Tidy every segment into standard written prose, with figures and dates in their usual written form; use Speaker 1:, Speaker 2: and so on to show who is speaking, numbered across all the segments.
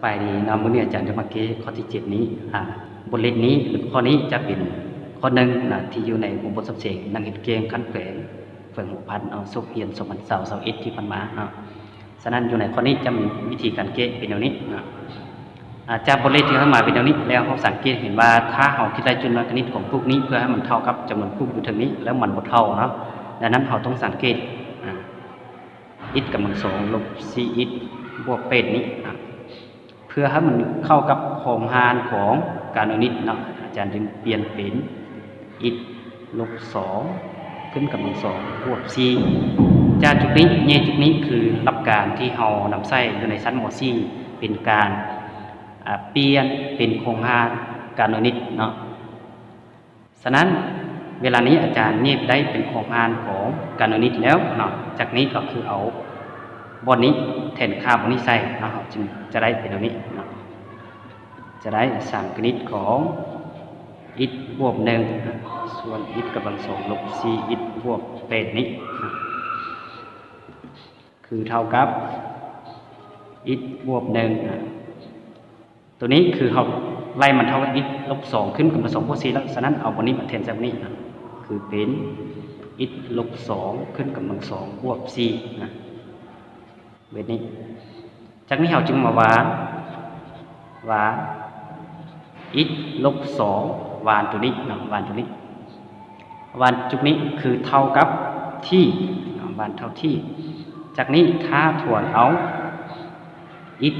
Speaker 1: บายดีนะมื้อนี้อาจารย์จะมาเก้ข้อที่7นี้บทเรียนนี้หรือข้อนี้จะเป็นข้อหนึ่งนะที่อยู่ในบทสับเสงนังเห็นเกมขั้นแฝงเฟื่อง6,000เอาสุขเฮียน2021ที่ผ่านมาเนาะฉะนั้นอยู่ในข้อนี้จะมีวิธีการเก้เป็นอย่างนี้นะจากบทเรียนที่เข้ามาเป็นอย่างนี้แล้วเราสังเกตเห็นว่าถ้าเราคิดได้จุลคณิตของพวกนี้เพื่อให้มันเท่ากับจำนวนพวกอยู่ทางนี้แล้วมันบ่เท่าเนาะดังนั้นเราต้องสังเกตอิฐกำลังสองลบซีอิฐบวกเป็ดนี้เพื่อให้มันเข้ากับโครงหารของการอนิตเนาะอาจารย์จึงเปลี่ยนเป็นอิฐลบ2ขึ้นกำลังสองบวกซีจากจุดนี้จุดนี้คือหลักการที่เรานำใช้อยู่ในชั้นม .4 เป็นการเปลี่ยนเป็นโครงหารการอนิตเนาะฉะนั้นเวลานี้อาจารย์เนี่ยได้เป็นโครงหารของการอนิตแล้วเนาะจากนี้ก็คือเอาบนนี้แทนค่าบนนี้ใส่นะครับจึงจะได้เป็นตรงนี้นะจะได้สามคณิตของอิฐบวก1นะส่วนอิฐกำลังสองลบ4อิฐบวกเป็ดนี้นะคือเท่ากับอิฐบวก1นะตัวนี้คือเขาไล่มันเท่ากับอิฐลบ2ขึ้นกำลังสองบวก4แล้วฉะนั้นเอาบนนี้มาแทนใส่บนนี้นะคือเป็นอิฐลบ2ขึ้นกำลังสองบวก4นะเวทนี้จากนี้เราจึงมาวางอิฐลบ2วานตัวนี้นะวานตัวนี้วานจุดนี้คือเท่ากับที่วานเท่าที่จากนี้ถ้าทวนเอาอิฐ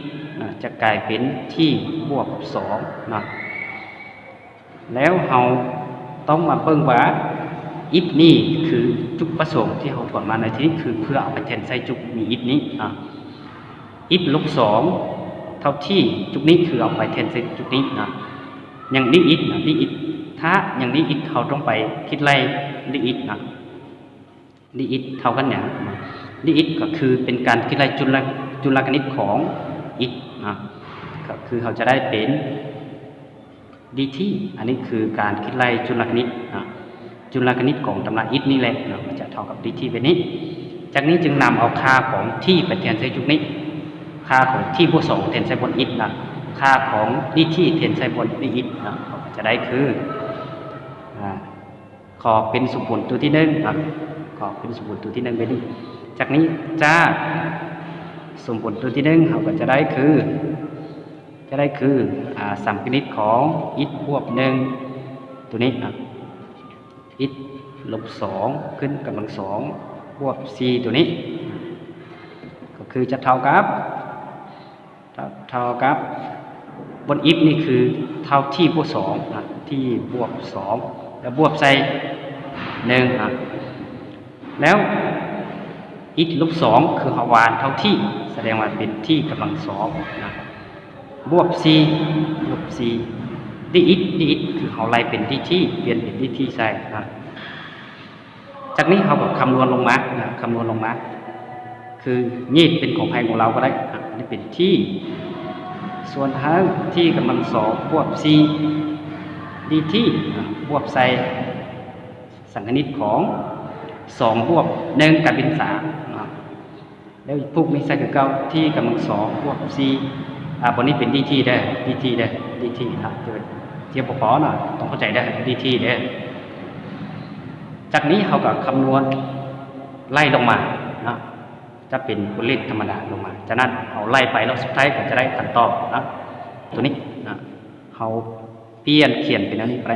Speaker 1: จะกลายเป็นที่บวก2นะแล้วเราต้องมาเพิ่งว่าอิฐนี้คือจุดประสงค์ที่เราถอดมาในที่นี้คือเพื่อเอาไปแทนใส่จุดมีอิฐนี้อิฐลบ2เท่าที่จุดนี้คือเอาไปแทนใส่จุดนี้นะอย่างนี้อิฐนะนี้อิฐถ้าอย่างนี้อิฐเราต้องไปคิดไล่นี้อิฐนะนี้อิฐเท่ากันอย่างนี้อิฐก็คือเป็นการคิดไล่จุลคณิตของอิฐนะก็คือเราจะได้เป็นดีที่อันนี้คือการคิดไล่จุลคณิตนะจุลคณิตของตำราอิฐนี่แหละมันจะเท่ากับดีที่เป็นนี้จากนี้จึงนำเอาค่าของที่ไปแทนใส่จุดนี้ค่าของที่บวก2แทนใส่บนอิฐนะค่าของดีที่แทนใส่บนอิฐนะจะได้คือขอเป็นสมผลตัวที่1นะขอเป็นสมผลตัวที่1เป็นนี้จากนี้จากสมผลตัวที่1เราก็จะได้คือสามคณิตของอิฐบวก1ตัวนี้นะอิฐลบ2ขึ้นกำลัง2บวก4ตัวนี้ก็คือจะเท่ากับบนอิฐนี่คือเท่าที่บวก2นะที่บวก2แล้วบวกใส่1นะแล้วอิฐลบ2คือวานเท่าที่แสดงว่าเป็นที่กำลัง2นะบวก4ดีอิฐคือเขาไล่เป็นที่เปลี่ยนเป็นที่ใส่นะจากนี้เขาก็คำนวณลงมาคือยีดเป็นของภายของเราก็ได้อันนี้เป็นที่ส่วนทั้งที่กำลัง2บวก4ดีที่บวกใส่สังคณิตของ2บวก1กลายเป็น3แล้วพวกนี้ใส่คือเก่าที่กำลัง2บวก4บนนี้เป็นดีที่ได้ดีที่ครับเทียบพอหน่อยต้องเข้าใจได้ดีที่ได้จากนี้เขาก็คำนวณไล่ลงมานะจะเป็นตัวเลขธรรมดาลงมาจากนั้นเอาไล่ไปแล้วสุดท้ายก็จะได้คำตอบนะตัวนี้นะเขาเปลี่ยนเขียนเป็นอันนี้ไป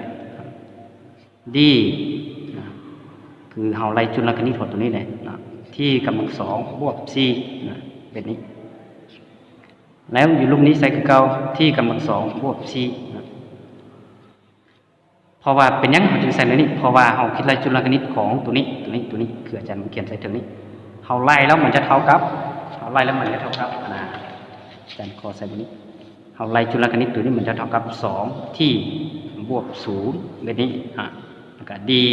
Speaker 1: ดีนะคือเขาไล่จุลคณิตของตัวนี้เลยนะที่กำลัง2บวก4นะเป็นนี้แล้วอยู่รูปนี้ใส่คือเก่าที่กำลัง2บวก4นะเพราะว่าเป็นยังเขาจึงใส่ในนี้เพราะว่าเขาคิดไล่จุลคณิตของตัวนี้คืออาจารย์เขียนใส่ถึงนี้เขาไล่แล้วมันจะเท่ากับนะอาจารย์ขอใส่ตัวนี้เขาไล่จุลคณิตตัวนี้มันจะเท่ากับ2ที่บวก0แบบนี้แล้วก็ดี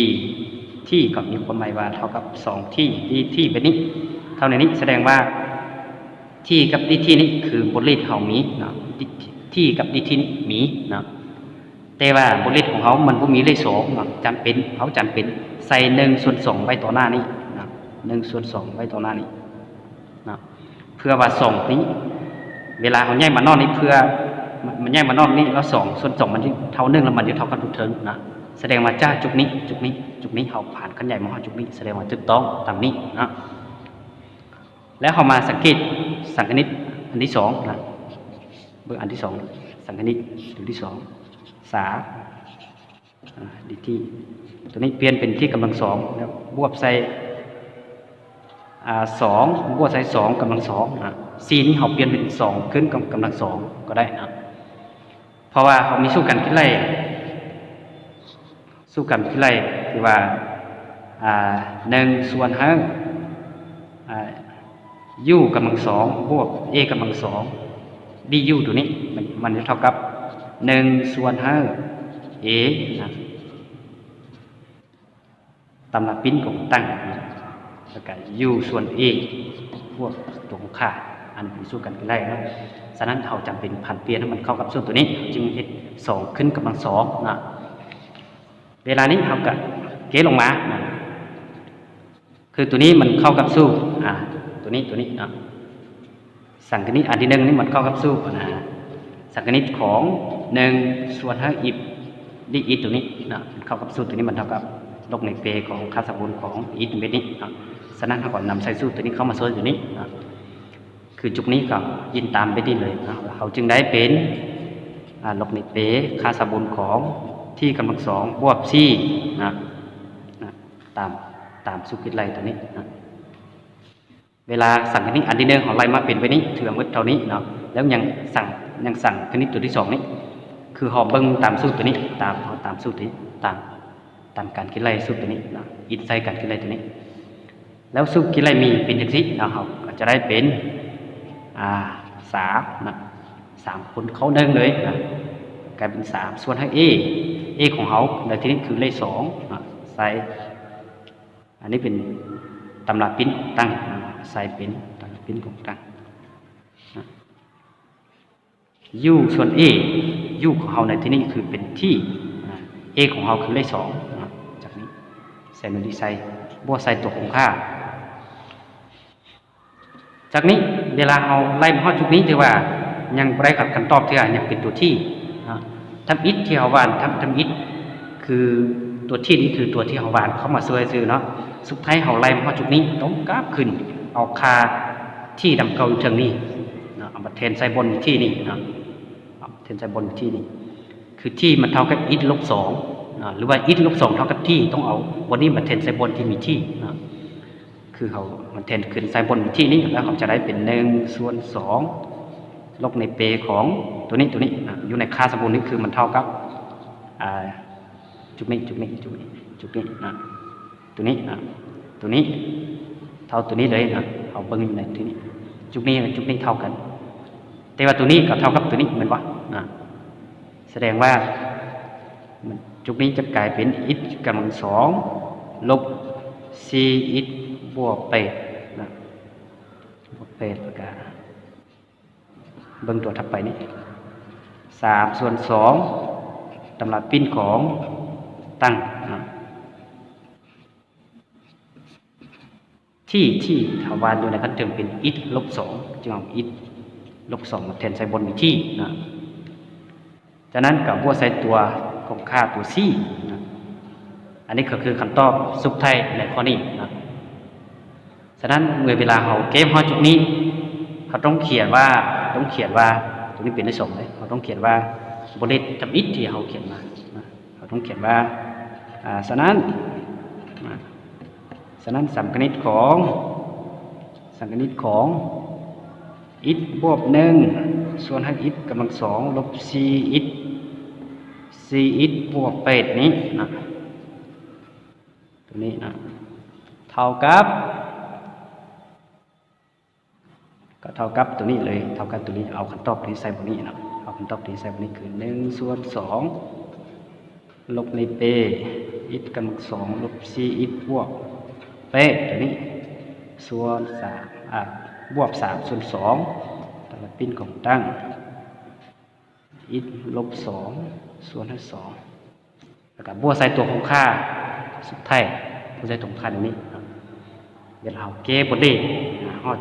Speaker 1: ที่ก็มีความหมายว่าเท่ากับ2ที่ดีที่แบบนี้เท่านี้แสดงว่าที่กับดีที่นี้คือบทเลขเขามีนะที่กับดีที่นี้มีนะแต่ว่าบทเลขของเขามันบ่มีเลข2นะจำเป็นใส่1/2ไว้ต่อหน้านี้นะ1/2ไว้ต่อหน้านี้นะเพื่อว่า2นี้ เวลาเขาแยกมานอกนี้เพื่อมันแยกมานอกนี้แล้ว2/2มันที่เท่า1แล้วมันจะเท่ากันทุกเทิงนะแสดงว่าจ้าจุกนี้เขาผ่านขั้นใหญ่มาจุกนี้แสดงว่าถูกต้องตามนี้นะแล้วเขามาสังเกตสังคณิตอันที่2นะเบื้องอันที่2สังคณิตตัวที่2สาดีที่ตัวนี้เปลี่ยนเป็นที่กำลัง2แล้วบวกใส่2บวกใส่2กำลัง2นะ4นี้เขาเปลี่ยนเป็น2ขึ้นกำลัง2ก็ได้นะเพราะว่าเขามีสู้กันที่ไรคือว่า1/5u กำลัง2บวก a กำลัง2 du ตัวนี้มันจะเท่ากับ1/5 a นะตำราปิ้นของตั้งแล้วก็ u ส่วน a บวกตรงค่าอันเป็นสู้กันได้นะฉะนั้นเราจำเป็นผันเปลี่ยนให้มันเข้ากับส่วนตัวนี้จึงเฮ็ด2ขึ้นกำลัง2นะเวลานี้เราก็เกลงมานะคือตัวนี้มันเข้ากับสู้ตัวนี้นะสังคณิตอันที่1นี่มันเข้ากับสู้นะสังคณิตของ1/5 if ดีอีตัวนี้นะเข้ากับสู้ตัวนี้มันเท่ากับลบในเปของค่าสมบูรณ์ของอีตัวนี้นะฉะนั้นเราก็นำใส่สู้ตัวนี้เข้ามาช่วยตัวนี้นะคือจุกนี้ก็ยินตามไปนี่เลยนะเราจึงได้เป็นลบในเปค่าสมบูรณ์ของที่กำลัง2บวก4นะตามสุกิจไล่ตัวนี้นะเวลาสั่งคณิตอันที่1ของไล่มาเป็นไปนี้ถือมืดเท่านี้เนาะแล้วยังสั่งคณิตตัวที่2นี้คือหอบเบิ้งตามสูตรตัวนี้ตามสูตรนี้ตามการคิดไล่สูตรตัวนี้นะอินไซต์การคิดไล่ตัวนี้แล้วสูตรคิดไล่มีเป็นอย่างนี้เราจะได้เป็น3นะ3คนเขาเดินเลยนะกลายเป็น3ส่วนให้ a ของเขาในที่นี้คือเลข2นะใส่อันนี้เป็นตำราปิ้นตั้งใส่เป็นตำราปิ้นของตั้งนะ u ส่วน a u ของเขาในที่นี้คือเป็นที่ a ของเขาคือเลข2นะจากนี้ใส่มันดีไซน์บวกใส่ตัวคงค่าจากนี้เวลาเราไล่มาจุดนี้ถือว่ายังไร้กับคำตอบที่ยังเป็นตัวที่ทำอิฐที่เขาวานทำอิฐคือตัวที่นี้คือตัวที่เขาวานเขามาซื้อเนาะสุดท้ายเขาไล่มาจุดนี้ต้องกราฟขึ้นเอาคาที่ดำเก่าอยู่ทางนี้เอามาแทนใส่บนที่นี่นะแทนใส่บนที่นี่คือที่มันเท่ากับอิฐลบ2หรือว่าอิฐลบ2เท่ากับที่ต้องเอาวันนี้มาแทนใส่บนที่มีที่นะคือเขามันแทนขึ้นใส่บนที่นี้แล้วเขาจะได้เป็น1/2ลบในเปของตัวนี้อยู่ในค่าสมบูรณ์นี้คือมันเท่ากับจุดนี้นะตัวนี้เท่าตัวนี้เลยนะเอาเบิ้งอยู่ในที่นี้จุดนี้เท่ากันแต่ว่าตัวนี้ก็เท่ากับตัวนี้เหมือนว่านะแสดงว่าจุดนี้จะกลายเป็นอิฐกำลัง2ลบ4อิฐบวก8นะบวก8ประกาศเบิ้งตัวถัดไปนี้3/2ตำราปิ้นของตั้งนะที่ถาวรอยู่ในขั้นเติมเป็นอิฐลบ2จึงเอาอิฐลบ2มาแทนใส่บนมีที่นะจากนั้นกับบวกใส่ตัวของค่าตัวซี่นะอันนี้ก็คือคำตอบสุดท้ายในข้อนี้นะฉะนั้นเมื่อเวลาเขาเกมฮอจุดนี้เขาต้องเขียนว่าตรงนี้เป็นใน2เลยเขาต้องเขียนว่าบริษัทกับอิฐที่เขาเขียนมานะเขาต้องเขียนว่าฉะนั้นสังคณิตของอิฐบวก1ส่วนให้อิฐกำลัง2ลบ4อิฐบวก8นี้นะตัวนี้นะเท่ากับตัวนี้เลยเท่ากับตัวนี้เอาคำตอบที่ใส่บนนี้นะเอาคำตอบที่ใส่บนนี้คือ1/2ลบในเปอิฐกำลัง2ลบ4อิฐบวก8ตัวนี้ส่วน3บวก3/2ตำราปิ้นของตั้งอิฐลบ2ส่วนให้2แล้วก็บวกใส่ตัวของค่าสุดท้ายบวกใส่ตัวของค่าตรงนี้เวลาเราเก็บบทเลข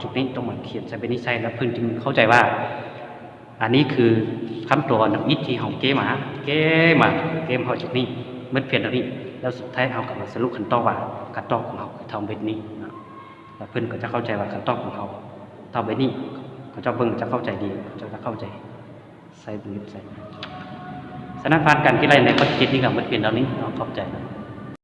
Speaker 1: จุดนี้ต้องมาเขียนใส่เป็นนิสัยแล้วเพิ่งจึงเข้าใจว่า อันนี้คือขั้นตอนอิฐที่เราเก้มาเก้มาเก้มาเขาจากนี้เมื่อเพียงเท่านี้แล้วสุดท้ายเรากลับมาสรุปขั้นตอนว่าขั้นตอนของเราคือทำแบบนี้นะแล้วเพื่อนก็จะเข้าใจว่าขั้นตอนของเขาทำแบบนี้เขาจะเบิ่งจะเข้าใจดีเขาจะเข้าใจใส่ตรงนี้ใส่สถานการณ์การกีฬาในข้อจิตนี่ก็เมื่อเพียงเท่านี้เราเข้าใจนะ